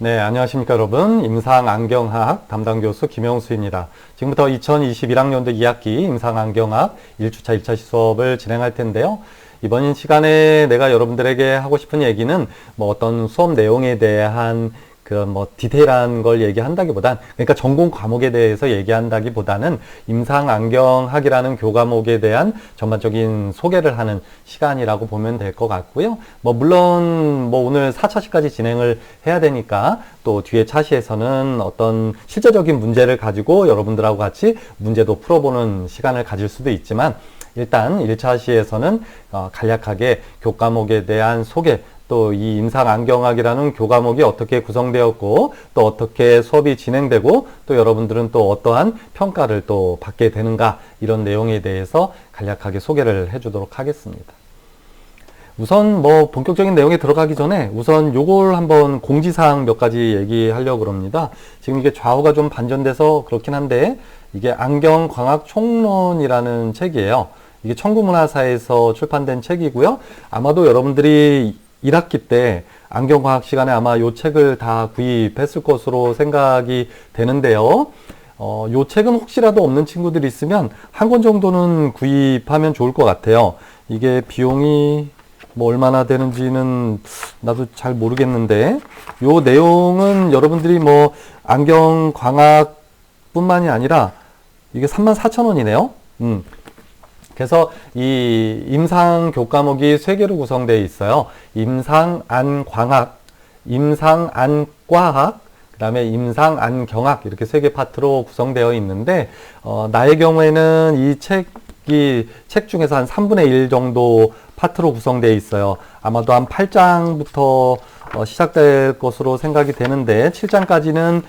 네, 안녕하십니까 여러분. 임상안경학 담당 교수 김영수입니다. 지금부터 2021학년도 2학기 임상안경학 1주차 1차시 수업을 진행할 텐데요. 이번 시간에 내가 여러분들에게 하고 싶은 얘기는 어떤 수업 내용에 대한 디테일한 걸 얘기한다기보단, 그러니까 전공 과목에 대해서 얘기한다기보다는 임상안경학이라는 교과목에 대한 전반적인 소개를 하는 시간이라고 보면 될 것 같고요. 물론 오늘 4차시까지 진행을 해야 되니까 또 뒤에 차시에서는 어떤 실제적인 문제를 가지고 여러분들하고 같이 문제도 풀어보는 시간을 가질 수도 있지만, 일단 1차시에서는 간략하게 교과목에 대한 소개, 또 이 임상안경학이라는 교과목이 어떻게 구성되었고 또 어떻게 수업이 진행되고 또 여러분들은 또 어떠한 평가를 또 받게 되는가, 이런 내용에 대해서 간략하게 소개를 해주도록 하겠습니다. 우선 본격적인 내용에 들어가기 전에 우선 요걸 한번 공지사항 몇 가지 얘기하려고 합니다. 지금 이게 좌우가 좀 반전돼서 그렇긴 한데, 이게 안경광학총론이라는 책이에요. 이게 청구문화사에서 출판된 책이고요. 아마도 여러분들이 1학기 때 안경과학 시간에 아마 이 책을 다 구입했을 것으로 생각이 되는데요. 이 책은 혹시라도 없는 친구들이 있으면 한 권 정도는 구입하면 좋을 것 같아요. 이게 비용이 얼마나 되는지는 나도 잘 모르겠는데, 이 내용은 여러분들이 안경광학 뿐만이 아니라 이게 34,000원이네요. 그래서 이 임상 교과목이 3개로 구성되어 있어요. 임상안광학, 임상안과학, 그 다음에 임상안경학, 이렇게 3개 파트로 구성되어 있는데, 나의 경우에는 이 책 중에서 한 3분의 1 정도 파트로 구성되어 있어요. 아마도 한 8장부터 시작될 것으로 생각이 되는데, 7장까지는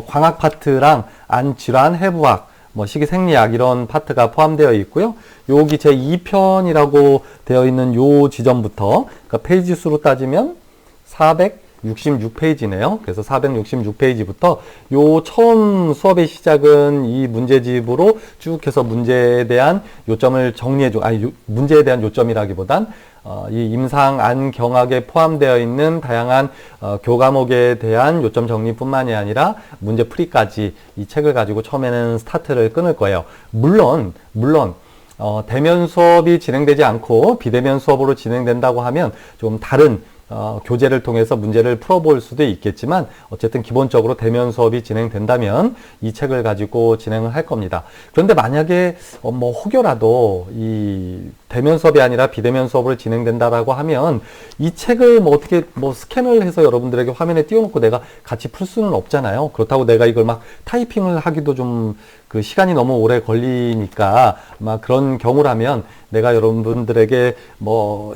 광학 파트랑 안질환, 해부학, 식이생리학 이런 파트가 포함되어 있고요. 여기 제 2편이라고 되어 있는 요 지점부터, 그러니까 페이지 수로 따지면 466페이지네요. 그래서 466페이지부터 요 처음 수업의 시작은 이 문제집으로 쭉 해서 문제에 대한 요점을 정리해주고, 문제에 대한 요점이라기보단 이 임상안경학에 포함되어 있는 다양한 교과목에 대한 요점 정리뿐만이 아니라 문제 풀이까지 이 책을 가지고 처음에는 스타트를 끊을 거예요. 물론 대면 수업이 진행되지 않고 비대면 수업으로 진행된다고 하면 좀 다른 교재를 통해서 문제를 풀어볼 수도 있겠지만, 어쨌든 기본적으로 대면 수업이 진행된다면 이 책을 가지고 진행을 할 겁니다. 그런데 만약에 혹여라도 이 대면 수업이 아니라 비대면 수업으로 진행된다라고 하면 이 책을 어떻게 스캔을 해서 여러분들에게 화면에 띄워놓고 내가 같이 풀 수는 없잖아요. 그렇다고 내가 이걸 타이핑을 하기도 좀 시간이 너무 오래 걸리니까, 그런 경우라면 내가 여러분들에게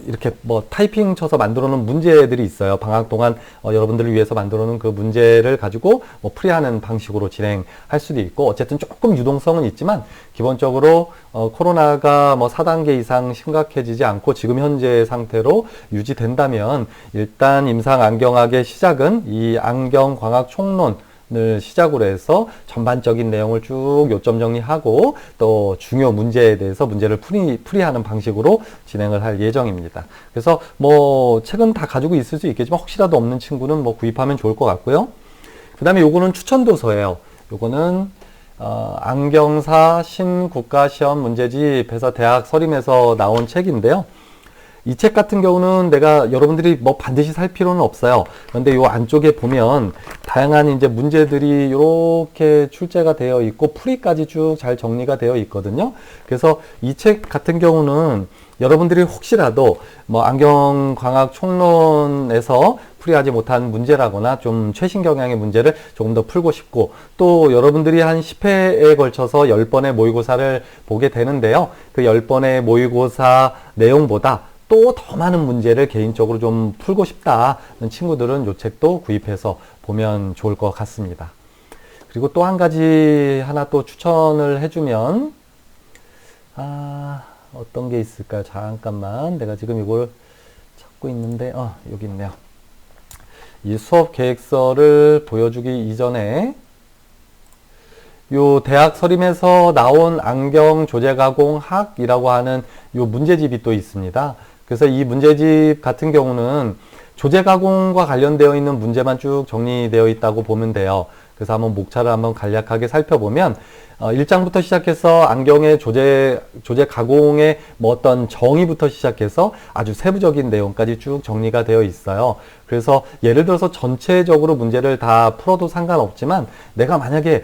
이렇게 타이핑 쳐서 만들어 놓은 문제들이 있어요. 방학 동안 여러분들을 위해서 만들어 놓은 그 문제를 가지고 풀이하는 방식으로 진행할 수도 있고, 어쨌든 조금 유동성은 있지만 기본적으로 코로나가 4단계 이상 심각해지지 않고 지금 현재 상태로 유지된다면, 일단 임상안경학의 시작은 이 안경광학 총론 을 시작으로 해서 전반적인 내용을 쭉 요점 정리하고 또 중요 문제에 대해서 문제를 풀이하는 방식으로 진행을 할 예정입니다. 그래서 책은 다 가지고 있을 수 있겠지만 혹시라도 없는 친구는 구입하면 좋을 것 같고요. 그 다음에 요거는 추천도서예요. 요거는 안경사 신국가시험 문제집에서 대학 서림에서 나온 책인데요. 이 책 같은 경우는 내가 여러분들이 반드시 살 필요는 없어요. 그런데 요 안쪽에 보면 다양한 이제 문제들이 이렇게 출제가 되어 있고 풀이까지 쭉 잘 정리가 되어 있거든요. 그래서 이 책 같은 경우는 여러분들이 혹시라도 안경광학 총론에서 풀이하지 못한 문제라거나 좀 최신 경향의 문제를 조금 더 풀고 싶고, 또 여러분들이 한 10회에 걸쳐서 10번의 모의고사를 보게 되는데요. 그 10번의 모의고사 내용보다 또 더 많은 문제를 개인적으로 좀 풀고 싶다는 친구들은 이 책도 구입해서 보면 좋을 것 같습니다. 그리고 또 한 가지 하나 또 추천을 해주면, 어떤 게 있을까요? 잠깐만, 내가 지금 이걸 찾고 있는데, 여기 있네요. 이 수업 계획서를 보여주기 이전에 요 대학 서림에서 나온 안경 조제 가공학이라고 하는 요 문제집이 또 있습니다. 그래서 이 문제집 같은 경우는 조제 가공과 관련되어 있는 문제만 쭉 정리되어 있다고 보면 돼요. 그래서 한번 목차를 한번 간략하게 살펴보면 1장부터 시작해서 안경의 조제 가공의 뭐 어떤 정의부터 시작해서 아주 세부적인 내용까지 쭉 정리가 되어 있어요. 그래서 예를 들어서 전체적으로 문제를 다 풀어도 상관없지만 내가 만약에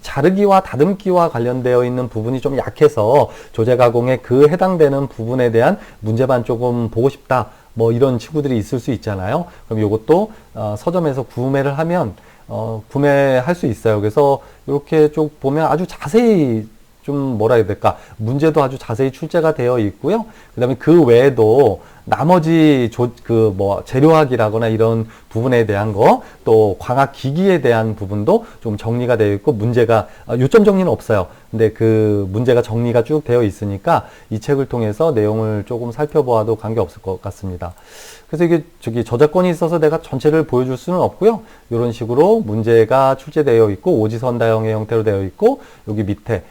자르기와 다듬기와 관련되어 있는 부분이 좀 약해서 조제 가공에 그 해당되는 부분에 대한 문제만 조금 보고 싶다. 뭐 이런 친구들이 있을 수 있잖아요. 그럼 이것도 서점에서 구매를 하면 구매할 수 있어요. 그래서 이렇게 쭉 보면 아주 자세히 좀 뭐라 해야 될까, 문제도 아주 자세히 출제가 되어 있고요. 그 다음에 그 외에도 나머지 재료학이라거나 이런 부분에 대한 거, 또 광학 기기에 대한 부분도 좀 정리가 되어 있고, 문제가 요점 정리는 없어요. 근데 그 문제가 정리가 쭉 되어 있으니까 이 책을 통해서 내용을 조금 살펴보아도 관계없을 것 같습니다. 그래서 이게 저작권이 있어서 내가 전체를 보여줄 수는 없고요. 이런 식으로 문제가 출제되어 있고 오지선다형의 형태로 되어 있고, 여기 밑에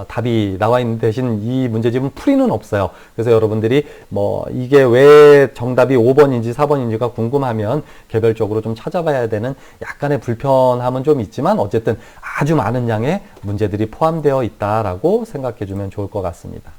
답이 나와 있는 대신 이 문제집은 풀이는 없어요. 그래서 여러분들이 뭐 이게 왜 정답이 5번인지 4번인지가 궁금하면 개별적으로 좀 찾아봐야 되는 약간의 불편함은 좀 있지만, 어쨌든 아주 많은 양의 문제들이 포함되어 있다라고 생각해 주면 좋을 것 같습니다.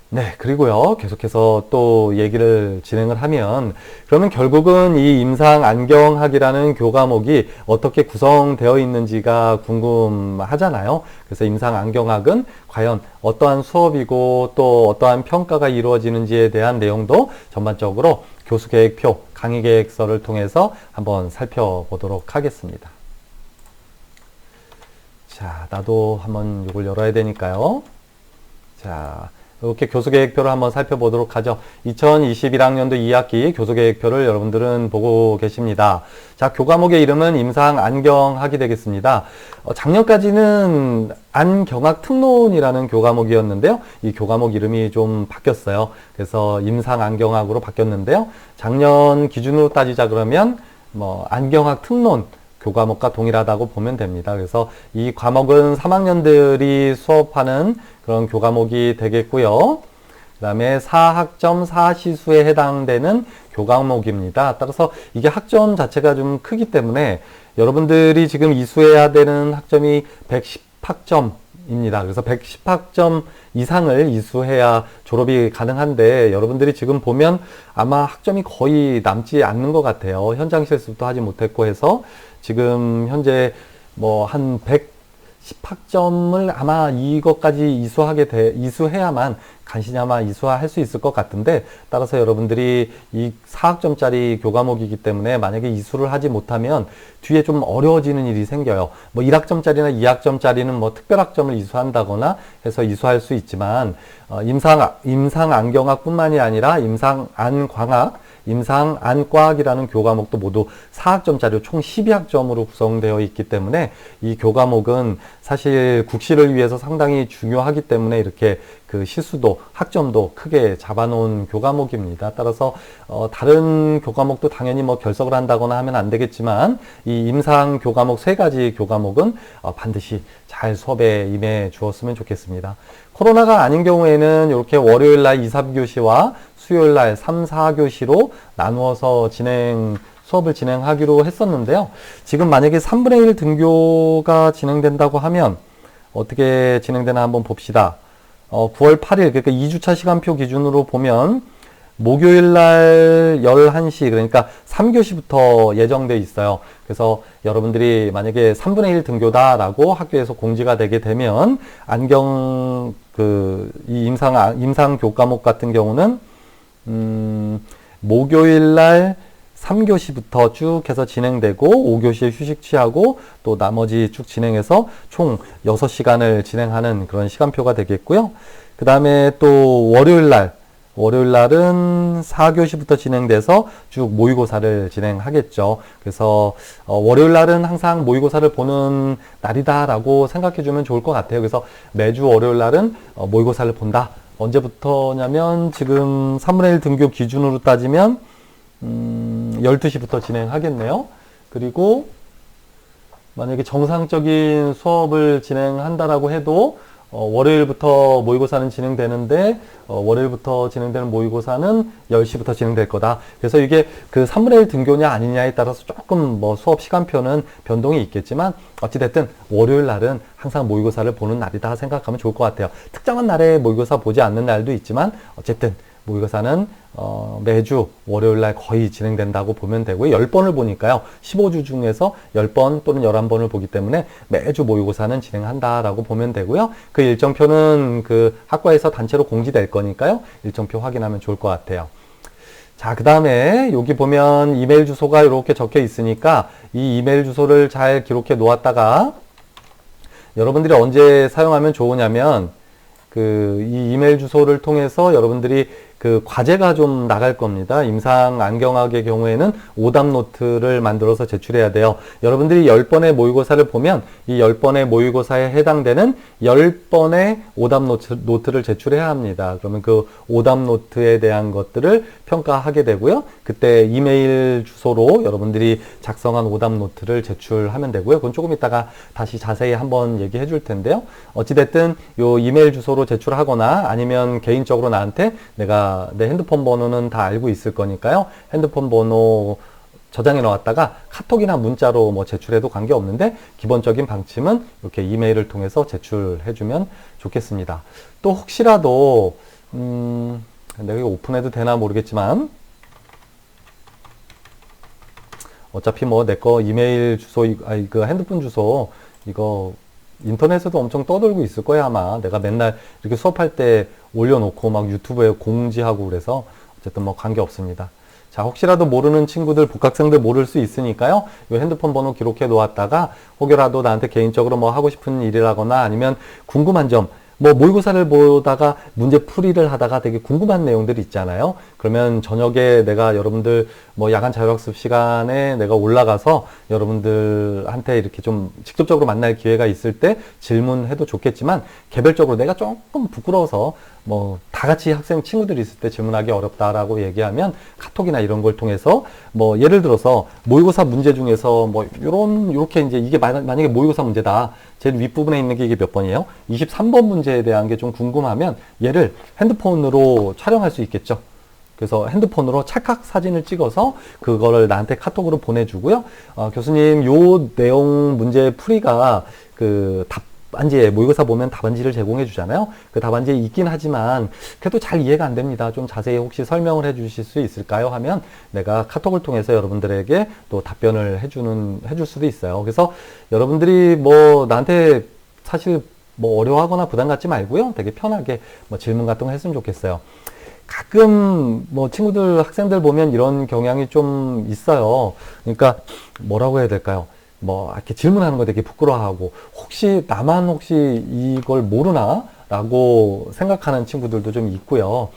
네, 그리고요, 계속해서 또 얘기를 진행을 하면, 그러면 결국은 이 임상안경학이라는 교과목이 어떻게 구성되어 있는지가 궁금하잖아요. 그래서 임상안경학은 과연 어떠한 수업이고 또 어떠한 평가가 이루어지는지에 대한 내용도 전반적으로 교수계획표, 강의계획서를 통해서 한번 살펴보도록 하겠습니다. 자, 나도 한번 이걸 열어야 되니까요. 자, 이렇게 교수계획표를 한번 살펴보도록 하죠. 2021학년도 2학기 교수계획표를 여러분들은 보고 계십니다. 자, 교과목의 이름은 임상안경학이 되겠습니다. 작년까지는 안경학 특론이라는 교과목이었는데요. 이 교과목 이름이 좀 바뀌었어요. 그래서 임상안경학으로 바뀌었는데요. 작년 기준으로 따지자 그러면 안경학 특론 교과목과 동일하다고 보면 됩니다. 그래서 이 과목은 3학년들이 수업하는 그런 교과목이 되겠고요. 그 다음에 4학점 4시수에 해당되는 교과목입니다. 따라서 이게 학점 자체가 좀 크기 때문에 여러분들이 지금 이수해야 되는 학점이 110학점입니다. 그래서 110학점 이상을 이수해야 졸업이 가능한데, 여러분들이 지금 보면 아마 학점이 거의 남지 않는 것 같아요. 현장 실습도 하지 못했고 해서 지금 현재 한 110학점을 아마 이것까지 이수해야만 간신히 아마 이수할 수 있을 것 같은데, 따라서 여러분들이 이 4학점짜리 교과목이기 때문에 만약에 이수를 하지 못하면 뒤에 좀 어려워지는 일이 생겨요. 1학점짜리나 2학점짜리는 특별학점을 이수한다거나 해서 이수할 수 있지만, 임상안경학뿐만이 아니라 임상안광학, 임상안과학이라는 교과목도 모두 4학점짜리로 총 12학점으로 구성되어 있기 때문에 이 교과목은 사실 국시를 위해서 상당히 중요하기 때문에 이렇게 그 시수도 학점도 크게 잡아놓은 교과목입니다. 따라서 다른 교과목도 당연히 결석을 한다거나 하면 안 되겠지만, 이 임상 교과목 3가지 교과목은 반드시 잘 수업에 임해 주었으면 좋겠습니다. 코로나가 아닌 경우에는 이렇게 월요일날 2, 3교시와 수요일날 3, 4교시로 나누어서 수업을 진행하기로 했었는데요. 지금 만약에 3분의 1 등교가 진행된다고 하면 어떻게 진행되나 한번 봅시다. 9월 8일, 그러니까 2주차 시간표 기준으로 보면 목요일날 11시, 그러니까 3교시부터 예정돼 있어요. 그래서 여러분들이 만약에 3분의 1 등교다라고 학교에서 공지가 되게 되면 이 임상 교과목 같은 경우는 목요일날 3교시부터 쭉 해서 진행되고 5교시에 휴식 취하고 또 나머지 쭉 진행해서 총 6시간을 진행하는 그런 시간표가 되겠고요. 그 다음에 또 월요일날은 4교시부터 진행돼서 쭉 모의고사를 진행하겠죠. 그래서 월요일날은 항상 모의고사를 보는 날이다라고 생각해 주면 좋을 것 같아요. 그래서 매주 월요일날은 모의고사를 본다. 언제부터냐면 지금 3분의 1 등교 기준으로 따지면 12시부터 진행하겠네요. 그리고 만약에 정상적인 수업을 진행한다라고 해도 월요일부터 모의고사는 진행되는데 월요일부터 진행되는 모의고사는 10시부터 진행될 거다. 그래서 이게 그 3분의 1 등교냐 아니냐에 따라서 조금 뭐 수업 시간표는 변동이 있겠지만 어찌됐든 월요일 날은 항상 모의고사를 보는 날이다 생각하면 좋을 것 같아요. 특정한 날에 모의고사 보지 않는 날도 있지만 어쨌든 모의고사는 매주 월요일 날 거의 진행된다고 보면 되고요. 10번을 보니까요. 15주 중에서 10번 또는 11번을 보기 때문에 매주 모의고사는 진행한다라고 보면 되고요. 그 일정표는 그 학과에서 단체로 공지될 거니까요. 일정표 확인하면 좋을 것 같아요. 자, 그 다음에 여기 보면 이메일 주소가 이렇게 적혀 있으니까 이 이메일 주소를 잘 기록해 놓았다가 여러분들이 언제 사용하면 좋으냐면 이 이메일 주소를 통해서 여러분들이 그 과제가 좀 나갈 겁니다. 임상 안경학의 경우에는 오답 노트를 만들어서 제출해야 돼요. 여러분들이 10번의 모의고사를 보면 이 10번의 모의고사에 해당되는 10번의 오답 노트를 제출해야 합니다. 그러면 그 오답 노트에 대한 것들을 평가하게 되고요. 그때 이메일 주소로 여러분들이 작성한 오답 노트를 제출하면 되고요. 그건 조금 이따가 다시 자세히 한번 얘기해 줄 텐데요. 어찌됐든 요 이메일 주소로 제출하거나 아니면 개인적으로 나한테 내가 내 핸드폰 번호는 다 알고 있을 거니까요. 핸드폰 번호 저장해 놓았다가 카톡이나 문자로 뭐 제출해도 관계없는데 기본적인 방침은 이렇게 이메일을 통해서 제출해 주면 좋겠습니다. 또 혹시라도 내가 이거 오픈해도 되나 모르겠지만 어차피 뭐 내 거 이메일 주소 그 핸드폰 주소 이거 인터넷에도 엄청 떠돌고 있을 거야 아마. 내가 맨날 이렇게 수업할 때 올려놓고 막 유튜브에 공지하고 그래서 어쨌든 뭐 관계 없습니다. 자, 혹시라도 모르는 친구들, 복학생들 모를 수 있으니까요. 이 핸드폰 번호 기록해 놓았다가 혹여라도 나한테 개인적으로 뭐 하고 싶은 일이라거나 아니면 궁금한 점, 뭐 모의고사를 보다가 문제 풀이를 하다가 되게 궁금한 내용들이 있잖아요. 그러면 저녁에 내가 여러분들 뭐 야간 자율학습 시간에 내가 올라가서 여러분들한테 이렇게 좀 직접적으로 만날 기회가 있을 때 질문해도 좋겠지만 개별적으로 내가 조금 부끄러워서 뭐 다 같이 학생 친구들이 있을 때 질문하기 어렵다라고 얘기하면 카톡이나 이런 걸 통해서 뭐 예를 들어서 모의고사 문제 중에서 뭐 요렇게 이제 이게 만약에 모의고사 문제다. 제일 윗부분에 있는 게 이게 몇 번이에요? 23번 문제에 대한 게 좀 궁금하면 얘를 핸드폰으로 촬영할 수 있겠죠. 그래서 핸드폰으로 찰칵 사진을 찍어서 그거를 나한테 카톡으로 보내주고요. 교수님, 요 내용 문제 풀이가 그 답안지에 모의고사 보면 답안지를 제공해 주잖아요. 그 답안지에 있긴 하지만 그래도 잘 이해가 안 됩니다. 좀 자세히 혹시 설명을 해 주실 수 있을까요? 하면 내가 카톡을 통해서 여러분들에게 또 답변을 해줄 수도 있어요. 그래서 여러분들이 뭐 나한테 사실 뭐 어려워하거나 부담 갖지 말고요. 되게 편하게 뭐 질문 같은 거 했으면 좋겠어요. 가끔 뭐 친구들, 학생들 보면 이런 경향이 좀 있어요. 그러니까 뭐라고 해야 될까요? 뭐 이렇게 질문하는 거 되게 부끄러워하고 혹시 나만 혹시 이걸 모르나? 라고 생각하는 친구들도 좀 있고요.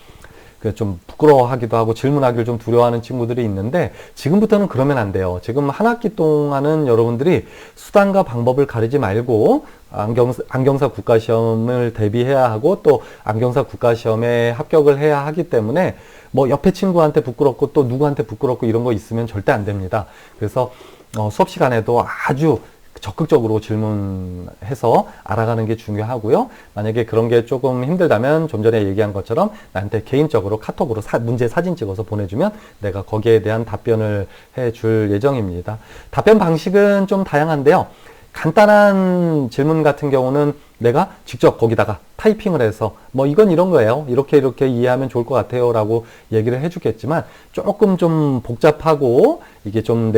그 좀 부끄러워하기도 하고 질문하기를 좀 두려워하는 친구들이 있는데 지금부터는 그러면 안 돼요. 지금 한 학기 동안은 여러분들이 수단과 방법을 가리지 말고 안경사 국가시험을 대비해야 하고 또 안경사 국가시험에 합격을 해야 하기 때문에 뭐 옆에 친구한테 부끄럽고 또 누구한테 부끄럽고 이런 거 있으면 절대 안 됩니다. 그래서 수업 시간에도 아주 적극적으로 질문해서 알아가는 게 중요하고요. 만약에 그런 게 조금 힘들다면 좀 전에 얘기한 것처럼 나한테 개인적으로 카톡으로 문제 사진 찍어서 보내주면 내가 거기에 대한 답변을 해줄 예정입니다. 답변 방식은 좀 다양한데요. 간단한 질문 같은 경우는 내가 직접 거기다가 타이핑을 해서 뭐 이건 이런 거예요. 이렇게 이해하면 좋을 것 같아요. 라고 얘기를 해주겠지만 조금 좀 복잡하고 이게 좀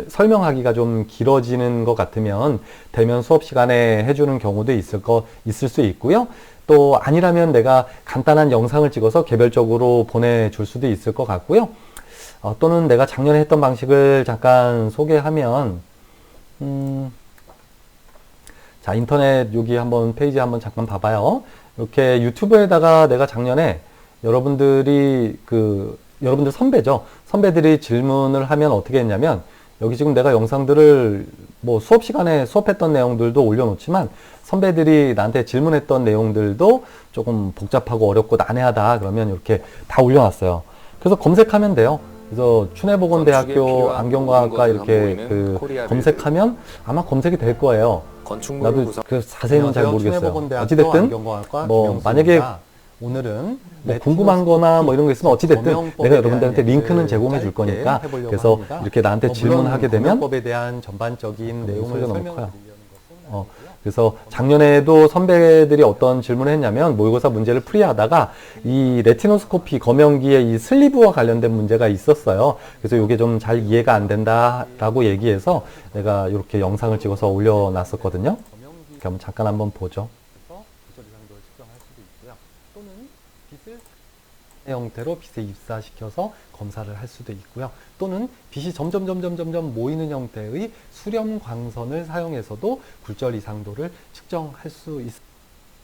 설명하기가 좀 길어지는 것 같으면 대면 수업 시간에 해주는 경우도 있을 수 있고요. 또 아니라면 내가 간단한 영상을 찍어서 개별적으로 보내줄 수도 있을 것 같고요. 또는 내가 작년에 했던 방식을 잠깐 소개하면 자, 인터넷 여기 한번 페이지 한번 잠깐 봐봐요. 이렇게 유튜브에다가 내가 작년에 여러분들 선배죠. 선배들이 질문을 하면 어떻게 했냐면 여기 지금 내가 영상들을 뭐 수업 시간에 수업했던 내용들도 올려놓지만 선배들이 나한테 질문했던 내용들도 조금 복잡하고 어렵고 난해하다 그러면 이렇게 다 올려놨어요. 그래서 검색하면 돼요. 그래서 춘해보건대학교 안경과학과 이렇게 검색하면 아마 검색이 될 거예요. 건축물을 나도 구성. 그 자세히는 잘 모르겠어요. 청해보건대학교 어찌됐든 안경공학과 뭐 만약에 오늘은 뭐 궁금한 거나 뭐 이런 거 있으면 어찌됐든 내가 여러분들한테 링크는 제공해 줄 거니까 그래서 이렇게 나한테 질문하게 되면 법에 대한 전반적인 내용을 설명을 드리려는 것은 그래서 작년에도 선배들이 어떤 질문을 했냐면 모의고사 문제를 풀이하다가 이 레티노스코피 검연기의 이 슬리브와 관련된 문제가 있었어요. 그래서 이게 좀 잘 이해가 안 된다라고 얘기해서 내가 이렇게 영상을 찍어서 올려놨었거든요. 그럼 잠깐 한번 보죠. 구절이상도를 측정할 수도 있고요. 또는 빛을 형태로 빛에 입사시켜서 검사를 할 수도 있고요. 또는 빛이 점점 모이는 형태의 수렴 광선을 사용해서도 굴절 이상도를 측정할 수 있을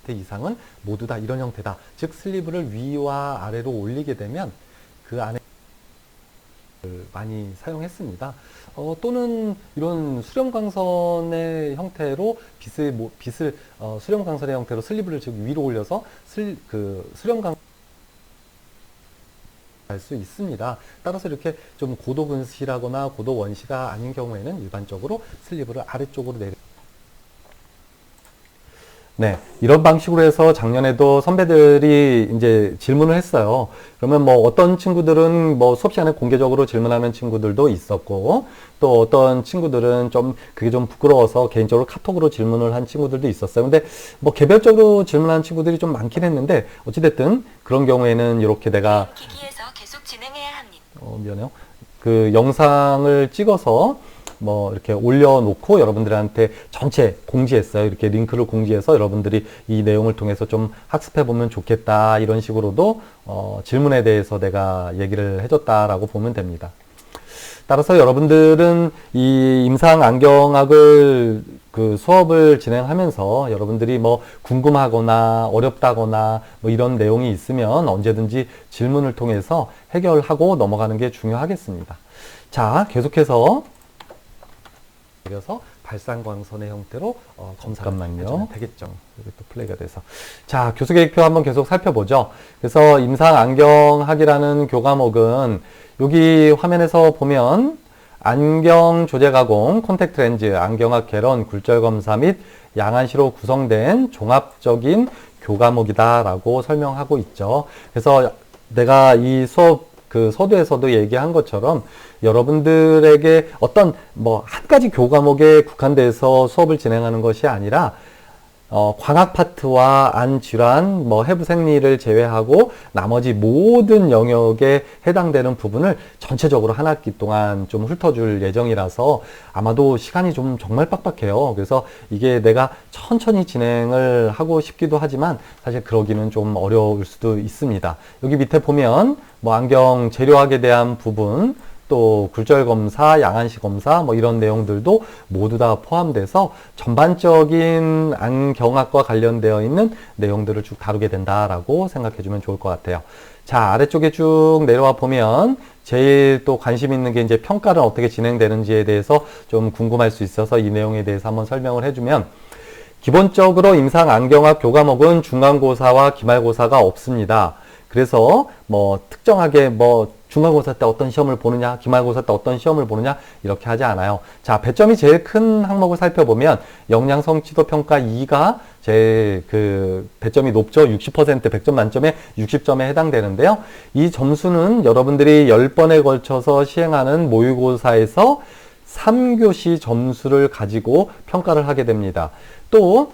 때 이상은 모두 다 이런 형태다. 즉 슬리브를 위와 아래로 올리게 되면 그 안에 많이 사용했습니다. 또는 이런 수렴 광선의 형태로 빛을 수렴 광선의 형태로 슬리브를 즉 위로 올려서 수렴 광 할 수 있습니다. 따라서 이렇게 좀 고도 근시라거나 고도 원시가 아닌 경우에는 일반적으로 슬리브를 아래쪽으로 내려. 네, 이런 방식으로 해서 작년에도 선배들이 이제 질문을 했어요. 그러면 뭐 어떤 친구들은 뭐 수업 시간에 공개적으로 질문하는 친구들도 있었고, 또 어떤 친구들은 좀 그게 좀 부끄러워서 개인적으로 카톡으로 질문을 한 친구들도 있었어요. 근데 뭐 개별적으로 질문한 친구들이 좀 많긴 했는데, 어찌됐든 그런 경우에는 이렇게 내가 기기에서 계속 진행해야 합니다. 미안해요. 그 영상을 찍어서 뭐 이렇게 올려놓고 여러분들한테 전체 공지했어요. 이렇게 링크를 공지해서 여러분들이 이 내용을 통해서 좀 학습해 보면 좋겠다 이런 식으로도 질문에 대해서 내가 얘기를 해줬다라고 보면 됩니다. 따라서 여러분들은 이 임상안경학을 그 수업을 진행하면서 여러분들이 뭐 궁금하거나 어렵다거나 뭐 이런 내용이 있으면 언제든지 질문을 통해서 해결하고 넘어가는 게 중요하겠습니다. 자, 계속해서 그래서 발산광선의 형태로 검사를 해주면 되겠죠. 여기 또 플레이가 돼서. 자, 교수계획표 한번 계속 살펴보죠. 그래서 임상안경학이라는 교과목은 여기 화면에서 보면 안경 조제 가공, 콘택트 렌즈, 안경학 개론, 굴절 검사 및 양안시로 구성된 종합적인 교과목이다라고 설명하고 있죠. 그래서 내가 이 수업 그 서두에서도 얘기한 것처럼 여러분들에게 어떤 뭐 한 가지 교과목에 국한돼서 수업을 진행하는 것이 아니라 광학 파트와 안질환, 뭐 해부 생리를 제외하고 나머지 모든 영역에 해당되는 부분을 전체적으로 한 학기 동안 좀 훑어줄 예정이라서 아마도 시간이 좀 정말 빡빡해요. 그래서 이게 내가 천천히 진행을 하고 싶기도 하지만 사실 그러기는 좀 어려울 수도 있습니다. 여기 밑에 보면 뭐 안경 재료학에 대한 부분, 또 굴절 검사, 양안시 검사 뭐 이런 내용들도 모두 다 포함돼서 전반적인 안경학과 관련되어 있는 내용들을 쭉 다루게 된다라고 생각해 주면 좋을 것 같아요. 자, 아래쪽에 쭉 내려와 보면 제일 또 관심 있는 게 이제 평가는 어떻게 진행되는지에 대해서 좀 궁금할 수 있어서 이 내용에 대해서 한번 설명을 해주면, 기본적으로 임상안경학 교과목은 중간고사와 기말고사가 없습니다. 그래서 뭐 특정하게 뭐 중간고사 때 어떤 시험을 보느냐, 기말고사 때 어떤 시험을 보느냐 이렇게 하지 않아요. 자, 배점이 제일 큰 항목을 살펴보면 역량 성취도 평가 2가 제일 그 배점이 높죠. 60%, 100점 만점에 60점에 해당되는데요. 이 점수는 여러분들이 10번에 걸쳐서 시행하는 모의고사에서 3교시 점수를 가지고 평가를 하게 됩니다. 또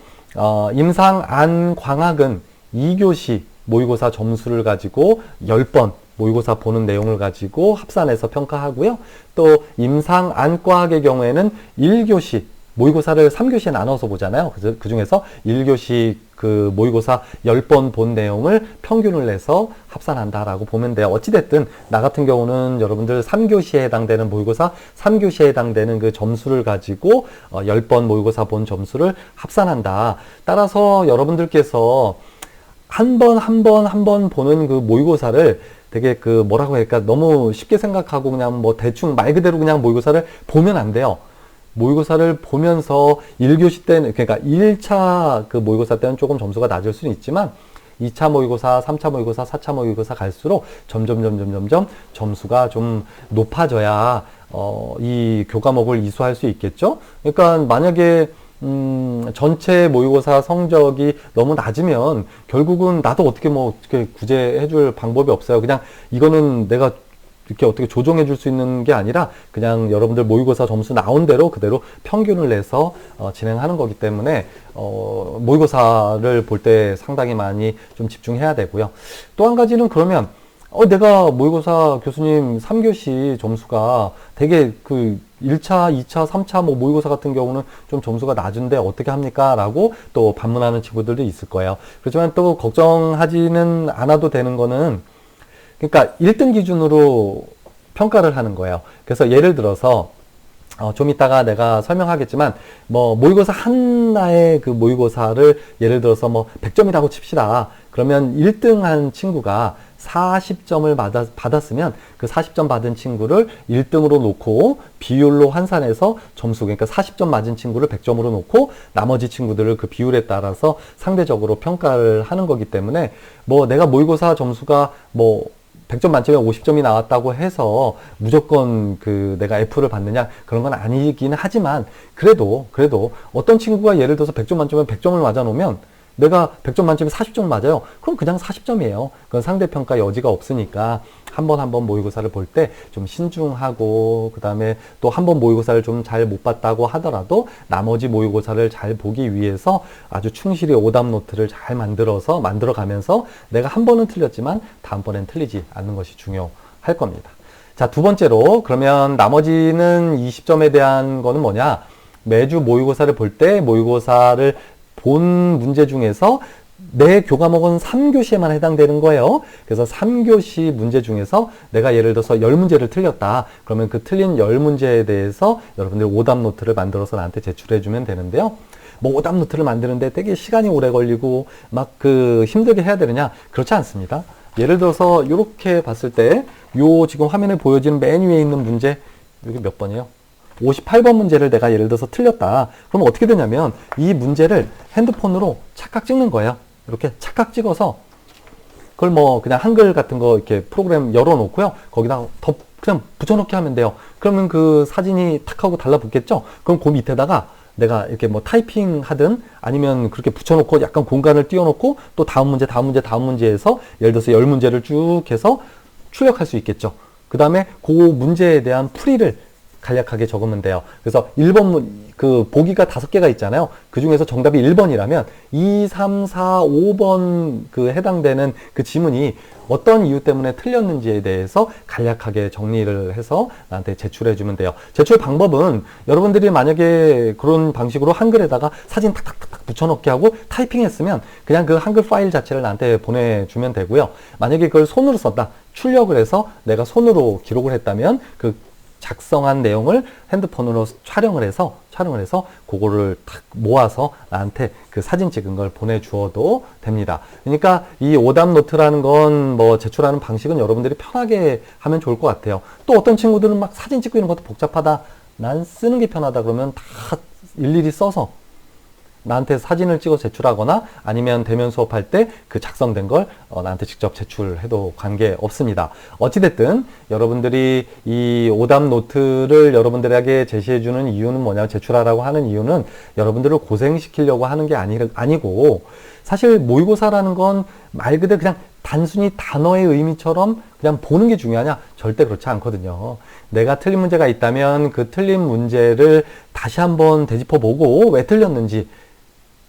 임상안광학은 2교시 모의고사 점수를 가지고 10번 모의고사 보는 내용을 가지고 합산해서 평가하고요. 또 임상안과학의 경우에는 1교시 모의고사를 3교시에 나눠서 보잖아요. 그 중에서 1교시 그 모의고사 10번 본 내용을 평균을 내서 합산한다라고 보면 돼요. 어찌됐든 나 같은 경우는 여러분들 3교시에 해당되는 모의고사 3교시에 해당되는 그 점수를 가지고 10번 모의고사 본 점수를 합산한다. 따라서 여러분들께서 한 번 보는 그 모의고사를 되게 그 뭐라고 할까 너무 쉽게 생각하고 그냥 뭐 대충 말 그대로 그냥 모의고사를 보면 안 돼요. 모의고사를 보면서 1교시 때는, 그러니까 1차 그 모의고사 때는 조금 점수가 낮을 수는 있지만 2차 모의고사, 3차 모의고사, 4차 모의고사 갈수록 점점 점수가 좀 높아져야 이 교과목을 이수할 수 있겠죠. 그러니까 만약에 전체 모의고사 성적이 너무 낮으면 결국은 나도 어떻게 뭐 어떻게 구제해 줄 방법이 없어요. 그냥 이거는 내가 이렇게 어떻게 조정해 줄 수 있는 게 아니라 그냥 여러분들 모의고사 점수 나온 대로 그대로 평균을 내서 진행하는 거기 때문에 모의고사를 볼 때 상당히 많이 좀 집중해야 되고요. 또 한 가지는 그러면 내가 모의고사 교수님 3교시 점수가 되게 그 1차, 2차, 3차 뭐 모의고사 같은 경우는 좀 점수가 낮은데 어떻게 합니까? 라고 또 반문하는 친구들도 있을 거예요. 그렇지만 또 걱정하지는 않아도 되는 거는 그러니까 1등 기준으로 평가를 하는 거예요. 그래서 예를 들어서 좀 이따가 내가 설명하겠지만 뭐 모의고사 하나의 그 모의고사를 예를 들어서 뭐 100점이라고 칩시다. 그러면 1등 한 친구가 40점을 받았으면 그 40점 받은 친구를 1등으로 놓고 비율로 환산해서 점수, 그러니까 40점 맞은 친구를 100점으로 놓고 나머지 친구들을 그 비율에 따라서 상대적으로 평가를 하는 거기 때문에 뭐 내가 모의고사 점수가 뭐 100점 만점에 50점이 나왔다고 해서 무조건 그 내가 F를 받느냐 그런 건 아니긴 하지만 그래도 어떤 친구가 예를 들어서 100점 만점에 100점을 맞아 놓으면 내가 100점 만점에 40점을 맞아요. 그럼 그냥 40점이에요. 그건 상대평가 여지가 없으니까 한 번 모의고사를 볼 때 좀 신중하고 그 다음에 또 한 번 모의고사를 좀 잘 못 봤다고 하더라도 나머지 모의고사를 잘 보기 위해서 아주 충실히 오답 노트를 잘 만들어 가면서 내가 한 번은 틀렸지만 다음번엔 틀리지 않는 것이 중요할 겁니다. 자, 두 번째로 그러면 나머지는 20점에 대한 거는 뭐냐? 매주 모의고사를 볼 때 모의고사를 본 문제 중에서 내 교과목은 3교시에만 해당되는 거예요. 그래서 3교시 문제 중에서 내가 예를 들어서 10문제를 틀렸다. 그러면 그 틀린 10문제에 대해서 여러분들 오답 노트를 만들어서 나한테 제출해 주면 되는데요. 뭐 오답 노트를 만드는데 되게 시간이 오래 걸리고 막 그 힘들게 해야 되느냐? 그렇지 않습니다. 예를 들어서 이렇게 봤을 때 요 지금 화면에 보여지는 맨 위에 있는 문제 여기 몇 번이에요? 58번 문제를 내가 예를 들어서 틀렸다. 그럼 어떻게 되냐면 이 문제를 핸드폰으로 착각 찍는 거예요. 이렇게 착각 찍어서 그걸 뭐 그냥 한글 같은 거 이렇게 프로그램 열어놓고요. 거기다 그냥 붙여넣기 하면 돼요. 그러면 그 사진이 탁 하고 달라붙겠죠? 그럼 그 밑에다가 내가 이렇게 뭐 타이핑 하든 아니면 그렇게 붙여놓고 약간 공간을 띄워놓고 또 다음 문제에서 예를 들어서 10문제를 쭉 해서 출력할 수 있겠죠. 그 다음에 그 문제에 대한 풀이를 간략하게 적으면 돼요. 그래서 1번, 그 보기가 5개가 있잖아요. 그 중에서 정답이 1번이라면 2, 3, 4, 5번 그 해당되는 그 지문이 어떤 이유 때문에 틀렸는지에 대해서 간략하게 정리를 해서 나한테 제출해 주면 돼요. 제출 방법은 여러분들이 만약에 그런 방식으로 한글에다가 사진 탁탁탁 붙여넣기 하고 타이핑했으면 그냥 그 한글 파일 자체를 나한테 보내주면 되고요. 만약에 그걸 손으로 썼다. 출력을 해서 내가 손으로 기록을 했다면 그 작성한 내용을 핸드폰으로 촬영을 해서 그거를 탁 모아서 나한테 그 사진 찍은 걸 보내주어도 됩니다. 그러니까 이 오답 노트라는 건 뭐 제출하는 방식은 여러분들이 편하게 하면 좋을 것 같아요. 또 어떤 친구들은 막 사진 찍고 이런 것도 복잡하다. 난 쓰는 게 편하다. 그러면 다 일일이 써서 나한테 사진을 찍어 제출하거나 아니면 대면 수업할 때 그 작성된 걸 나한테 직접 제출해도 관계 없습니다. 어찌됐든 여러분들이 이 오답 노트를 여러분들에게 제시해주는 이유는 뭐냐, 제출하라고 하는 이유는 여러분들을 고생시키려고 하는 게 아니고 사실 모의고사라는 건 말 그대로 그냥 단순히 단어의 의미처럼 그냥 보는 게 중요하냐? 절대 그렇지 않거든요. 내가 틀린 문제가 있다면 그 틀린 문제를 다시 한번 되짚어보고 왜 틀렸는지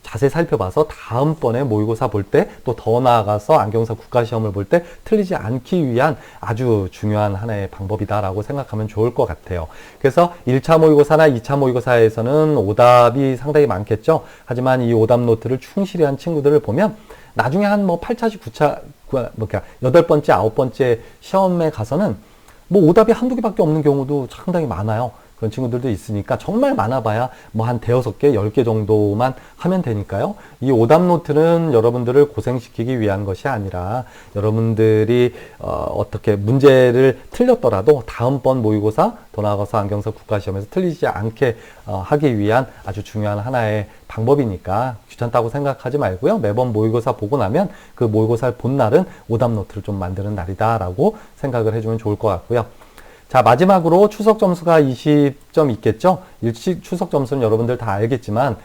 자세히 살펴봐서 다음번에 모의고사 볼 때 또 더 나아가서 안경사 국가시험을 볼 때 틀리지 않기 위한 아주 중요한 하나의 방법이다라고 생각하면 좋을 것 같아요. 그래서 1차 모의고사나 2차 모의고사에서는 오답이 상당히 많겠죠. 하지만 이 오답 노트를 충실히 한 친구들을 보면 나중에 한 뭐 8차시 9차, 그러니까 8번째, 9번째 시험에 가서는 뭐 오답이 한두 개밖에 없는 경우도 상당히 많아요. 그런 친구들도 있으니까 정말 많아봐야 뭐 한 5개, 10개 정도만 하면 되니까요. 이 오답 노트는 여러분들을 고생시키기 위한 것이 아니라 여러분들이 어떻게 문제를 틀렸더라도 다음번 모의고사 더 나아가서 안경사 국가시험에서 틀리지 않게 하기 위한 아주 중요한 하나의 방법이니까 귀찮다고 생각하지 말고요. 매번 모의고사 보고 나면 그 모의고사를 본 날은 오답 노트를 좀 만드는 날이다라고 생각을 해주면 좋을 것 같고요. 자, 마지막으로 추석 점수가 20점 있겠죠? 추석 점수는 여러분들 다 알겠지만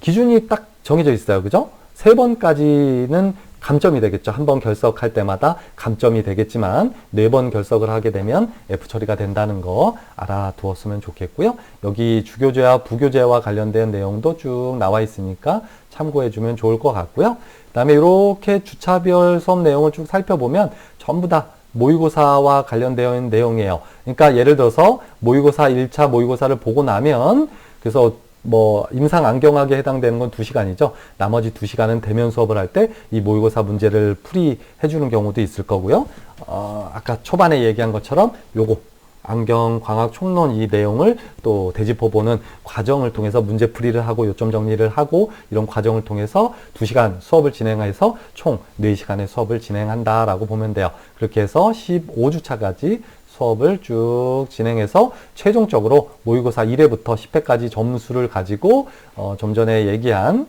기준이 딱 정해져 있어요. 그죠? 3번까지는 감점이 되겠죠. 한 번 결석할 때마다 감점이 되겠지만 4번 결석을 하게 되면 F 처리가 된다는 거 알아두었으면 좋겠고요. 여기 주교제와 부교제와 관련된 내용도 쭉 나와 있으니까 참고해 주면 좋을 것 같고요. 그 다음에 이렇게 주차별 수업 내용을 쭉 살펴보면 전부 다 모의고사와 관련되어 있는 내용이에요. 그러니까 예를 들어서 모의고사 1차 모의고사를 보고 나면 그래서 뭐 임상 안경학에 해당되는 건 2시간이죠. 나머지 2시간은 대면 수업을 할 때 이 모의고사 문제를 풀이해 주는 경우도 있을 거고요. 아까 초반에 얘기한 것처럼 요거 안경 광학 총론 이 내용을 또 되짚어 보는 과정을 통해서 문제 풀이를 하고 요점 정리를 하고 이런 과정을 통해서 2시간 수업을 진행해서 총 4시간의 수업을 진행한다라고 보면 돼요. 그렇게 해서 15주차까지 수업을 쭉 진행해서 최종적으로 모의고사 1회부터 10회까지 점수를 가지고 좀 전에 얘기한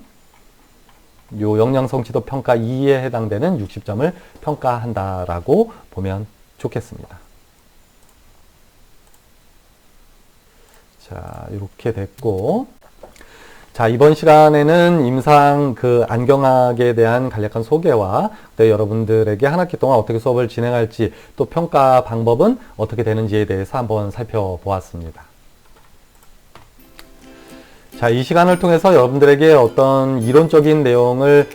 요 역량성취도 평가 2에 해당되는 60점을 평가한다라고 보면 좋겠습니다. 자, 이렇게 됐고, 자, 이번 시간에는 임상 그 안경학에 대한 간략한 소개와 여러분들에게 한 학기 동안 어떻게 수업을 진행할지 또 평가 방법은 어떻게 되는지에 대해서 한번 살펴보았습니다. 자, 이 시간을 통해서 여러분들에게 어떤 이론적인 내용을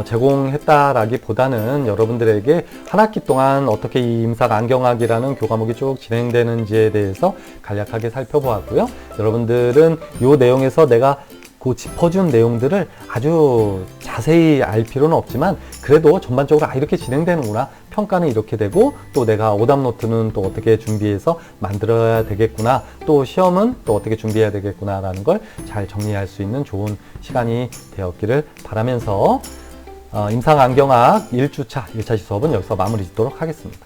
제공했다라기보다는 여러분들에게 한 학기 동안 어떻게 이 임상 안경학이라는 교과목이 쭉 진행되는지에 대해서 간략하게 살펴보았고요. 여러분들은 이 내용에서 내가 그 짚어준 내용들을 아주 자세히 알 필요는 없지만 그래도 전반적으로 이렇게 진행되는구나, 평가는 이렇게 되고 또 내가 오답 노트는 또 어떻게 준비해서 만들어야 되겠구나, 또 시험은 또 어떻게 준비해야 되겠구나 라는 걸 잘 정리할 수 있는 좋은 시간이 되었기를 바라면서 임상 안경학 1주차 1차 수업은 여기서 마무리 짓도록 하겠습니다.